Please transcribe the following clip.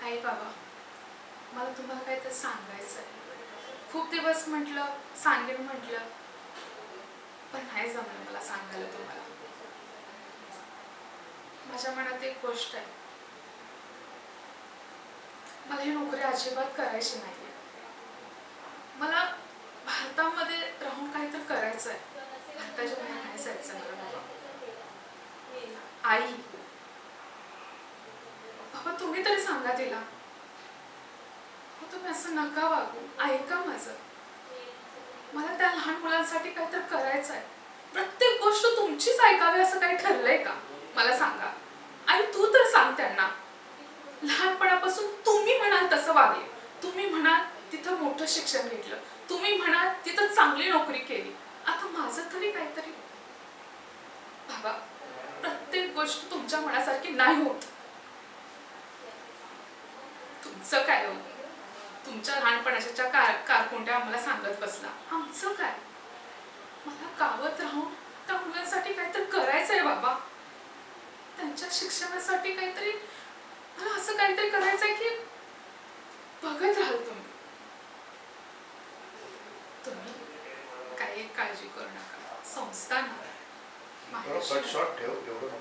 आई बाबा, मला तुम्हाला काहीतरी सांगायचं आहे. खूप दिवस म्हटलं, सांगेन म्हटलं, पण नाही जमलं मला सांगायला तुम्हाला. माझ्या मनात एक गोष्ट आहे. मला ही नोकरी अजिबात करायची नाहीये. मला भारतामध्ये राहून काहीतरी करायचं आहे. भारताच्या बाहेर नाही जायचं मला बाबा. आई, बाबा तुम्ही तरी सांगा तिला. हो, तुम्ही असं नका वागू. ऐका माझं. मला त्या लहान मुलांसाठी काहीतरी करायचं आहे. प्रत्येक गोष्ट तुमचीच ऐकावी असं काही ठरलंय का? मला सांगा. आई तू तर सांग त्यांना. लहानपणापासून तुम्ही म्हणाल तसं वागले. तुम्ही म्हणाल तिथं मोठं शिक्षण घेतलं. तुम्ही म्हणाल तिथं चांगली नोकरी केली. आता माझं तरी काहीतरी. बाबा, प्रत्येक गोष्ट तुमच्या मनासारखी नाही होत. तुमचं काय हो? तुमच्या लहानपणाच्या कारकुंड्या आम्हाला सांगत बसला. आमचं काय? मला गावात राहून त्या मुलांसाठी काहीतरी करायचंय बाबा. त्यांच्या शिक्षणासाठी काहीतरी मला असं काहीतरी करायचंय की बघत राहाल तुम्ही. तुम्ही काही काळजी करू नका. संस्था ना शॉर्ट ठेव, एवढं नको.